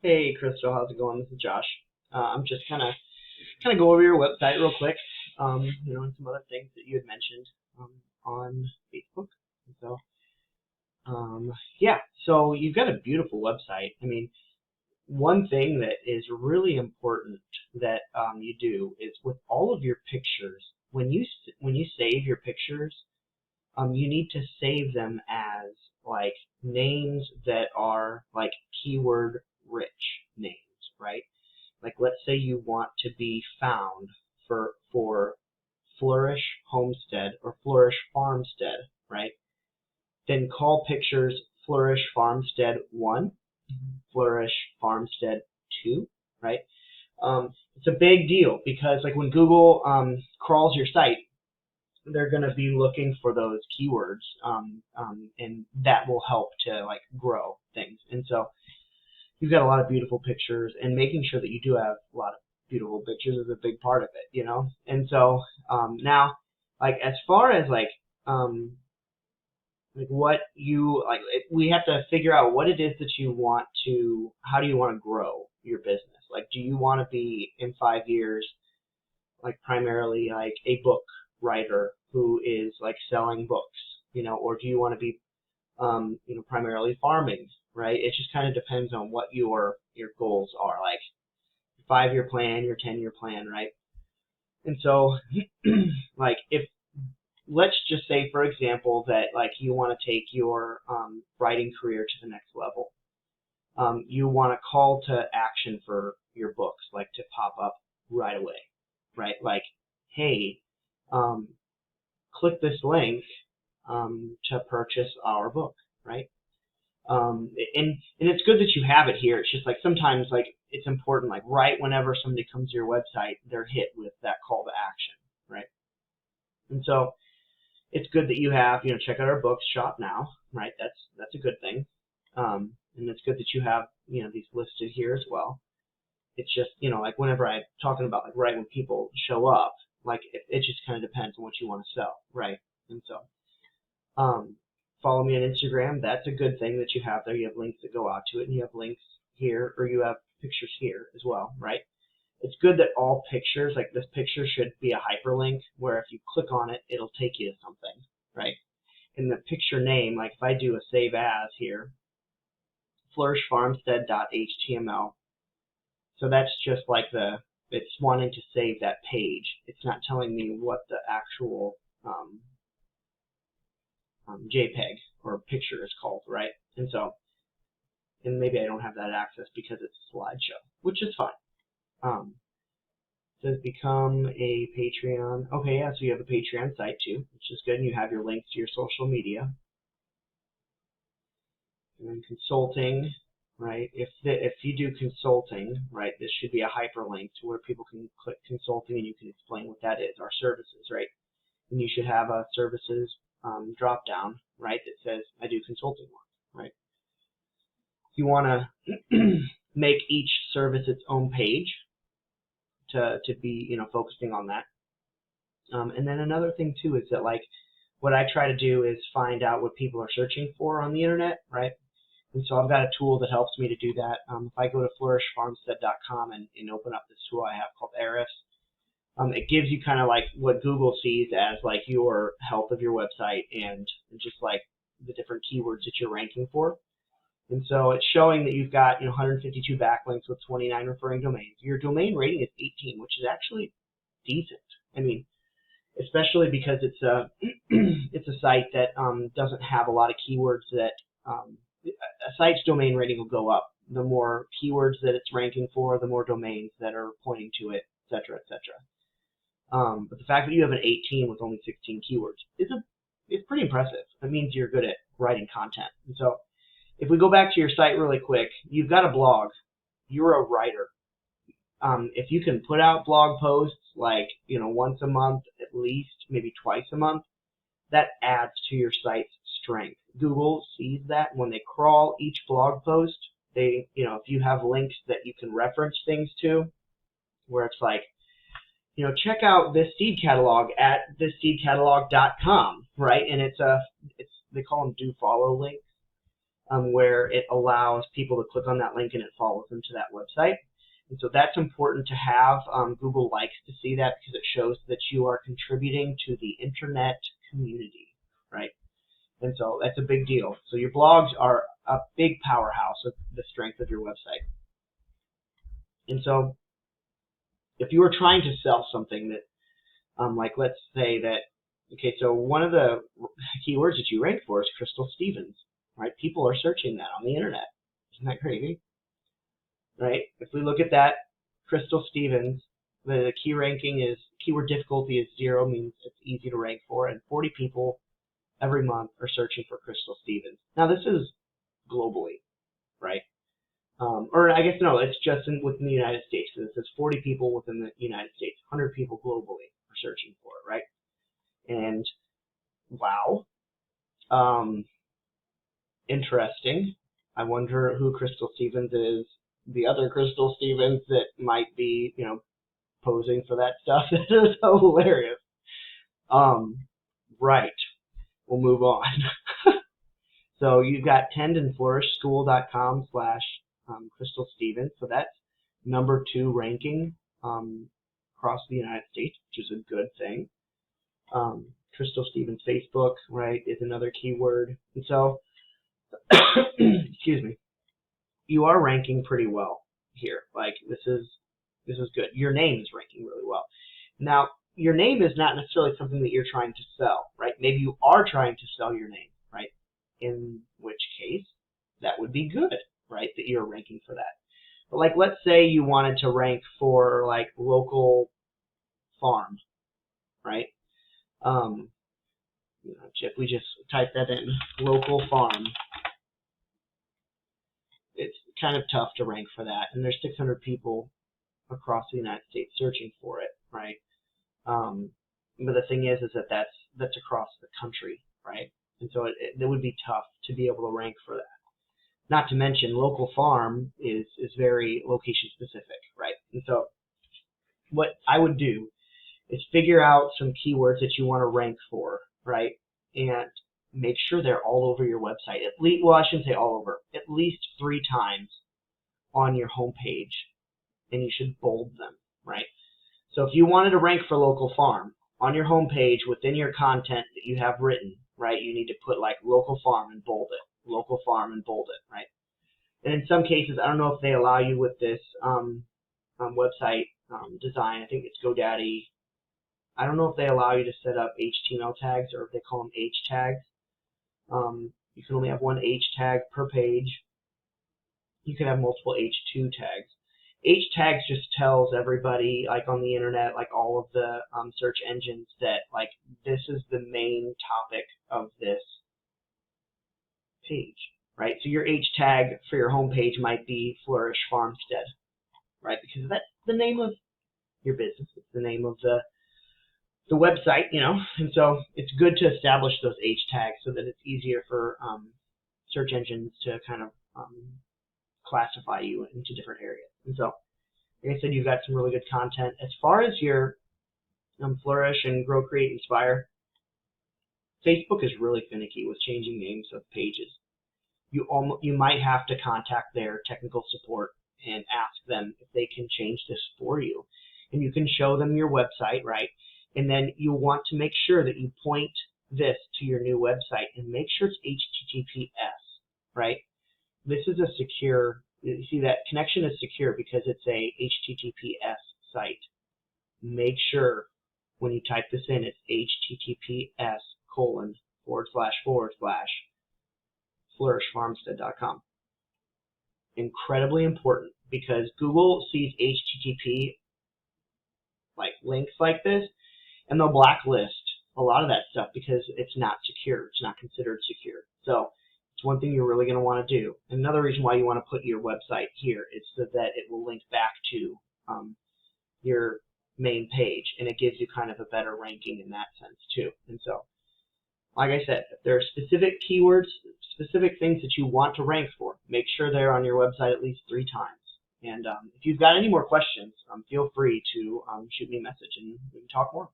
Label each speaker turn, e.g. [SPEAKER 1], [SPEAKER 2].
[SPEAKER 1] Hey, Crystal, how's it going? This is Josh. I'm just kind of go over your website real quick, and some other things that you had mentioned on Facebook. And so, yeah, so you've got a beautiful website. I mean, one thing that is really important that you do is with all of your pictures, when you save your pictures, you need to save them as like names that are like keyword rich names, right? Like let's say you want to be found for Flourish Homestead or Flourish Farmstead, right? Then call pictures Flourish Farmstead 1, Flourish Farmstead 2, right? It's a big deal because like when Google crawls your site, they're going to be looking for those keywords, and that will help to like grow things. And so you've got a lot of beautiful pictures, and making sure that you do have a lot of beautiful pictures is a big part of it. And so now, like as far as like what you like, we have to figure out what it is that you want to. How do you want to grow your business? Like, do you want to be in 5 years, like primarily like a book writer who is like selling books, or do you want to be, primarily farming, right? It just kind of depends on what your goals are, like your 5-year plan, your 10-year plan, right? And so, like if let's just say, for example, that like you want to take your writing career to the next level. You want a call to action for your books, like to pop up right away, right? Like, hey, click this link to purchase our book, right? And it's good that you have it here. It's just like sometimes like it's important, like right whenever somebody comes to your website, they're hit with that call to action, right? And so it's good that you have, check out our books, shop now, right? That's a good thing. And it's good that you have, these listed here as well. It's just, like whenever I'm talking about like right when people show up, like it just kind of depends on what you want to sell, right? And so follow me on Instagram. That's a good thing that you have there. You have links that go out to it, and you have links here, or you have pictures here as well, right? It's good that all pictures, like this picture should be a hyperlink where if you click on it, it'll take you to something, right? And the picture name, like if I do a save as here, flourishfarmstead.html, so that's just like it's wanting to save that page. It's not telling me what the actual JPEG or picture is called, right? And so, and maybe I don't have that access because it's a slideshow, which is fine. It says become a Patreon. Okay, yeah, so you have a Patreon site too, which is good. And you have your links to your social media. And then consulting, right? If you do consulting, right, this should be a hyperlink to where people can click consulting and you can explain what that is, our services, right? And you should have a services drop down, right, that says I do consulting work, right? You want to make each service its own page to be focusing on that. And then another thing too is that like what I try to do is find out what people are searching for on the internet, right? And so I've got a tool that helps me to do that. If I go to flourishfarmstead.com and open up this tool I have called Ahrefs, it gives you kind of like what Google sees as like your health of your website and just like the different keywords that you're ranking for. And so it's showing that you've got 152 backlinks with 29 referring domains. Your domain rating is 18, which is actually decent. I mean, especially because it's a it's a site that doesn't have a lot of keywords that a site's domain rating will go up the more keywords that it's ranking for, the more domains that are pointing to it, etc., etc. But the fact that you have an 18 with only 16 keywords is pretty impressive. That means you're good at writing content. And so if we go back to your site really quick, you've got a blog. You're a writer. If you can put out blog posts like once a month at least, maybe twice a month, that adds to your site's strength. Google sees that when they crawl each blog post. They, if you have links that you can reference things to, where it's like, check out this seed catalog at thisseedcatalog.com, right? And it's they call them do follow links. where it allows people to click on that link and it follows them to that website. And so that's important to have. Google likes to see that because it shows that you are contributing to the internet community, right? And so that's a big deal. So your blogs are a big powerhouse of the strength of your website. And so if you were trying to sell something that, like let's say that, okay, so one of the keywords that you rank for is Crystal Stevens, right? People are searching that on the internet. Isn't that crazy? Right? If we look at that, Crystal Stevens, the key ranking is, keyword difficulty is 0, means it's easy to rank for, and 40 people every month are searching for Crystal Stevens. Now this is globally, right? Or I guess no, it's just within the United States. So it says 40 people within the United States, 100 people globally are searching for it, right? And wow, interesting. I wonder who Crystal Stevens is. The other Crystal Stevens that might be, posing for that stuff. That is so hilarious. Right. We'll move on. So you've got tendandflourishschool.com/Crystal Stevens. So that's number 2 ranking across the United States, which is a good thing. Crystal Stevens Facebook, right, is another keyword. And so, excuse me, you are ranking pretty well here. Like this is good. Your name is ranking really well. Now, your name is not necessarily something that you're trying to sell, right? Maybe you are trying to sell your name, right? In which case, that would be good, right? That you're ranking for that. But like, let's say you wanted to rank for like local farm, right? If we just type that in, local farm, it's kind of tough to rank for that. And there's 600 people across the United States searching for it, right? But the thing is that that's across the country, right? And so it would be tough to be able to rank for that. Not to mention, local farm is very location specific, right? And so what I would do is figure out some keywords that you want to rank for, right? And make sure they're all over your website. At least, well, I shouldn't say all over. At least 3 times on your homepage, and you should bold them, right? So if you wanted to rank for local farm on your homepage within your content that you have written, right, you need to put like local farm and bold it, local farm and bold it, right? And in some cases, I don't know if they allow you with this website design. I think it's GoDaddy. I don't know if they allow you to set up HTML tags or if they call them H tags. You can only have 1 H tag per page. You can have multiple H2 tags. H tags just tells everybody, like on the internet, like all of the search engines, that like this is the main topic of this page, right? So your H tag for your homepage might be Flourish Farmstead, right? Because that's the name of your business. It's the name of the website, and so it's good to establish those H tags so that it's easier for search engines to kind of classify you into different areas. And so, like I said, you've got some really good content. As far as your Flourish and Grow, Create, Inspire, Facebook is really finicky with changing names of pages. You might have to contact their technical support and ask them if they can change this for you. And you can show them your website, right? And then you want to make sure that you point this to your new website and make sure it's HTTPS, right? This is a secure, you see that connection is secure because it's a HTTPS site. Make sure when you type this in, it's https://flourishfarmstead.com. Incredibly important because Google sees HTTP like links like this, and they'll blacklist a lot of that stuff because it's not secure. It's not considered secure. So it's one thing you're really going to want to do. Another reason why you want to put your website here is so that it will link back to your main page, and it gives you kind of a better ranking in that sense too. And so, like I said, if there are specific keywords, specific things that you want to rank for, make sure they're on your website at least 3 times. And if you've got any more questions, feel free to shoot me a message and we can talk more.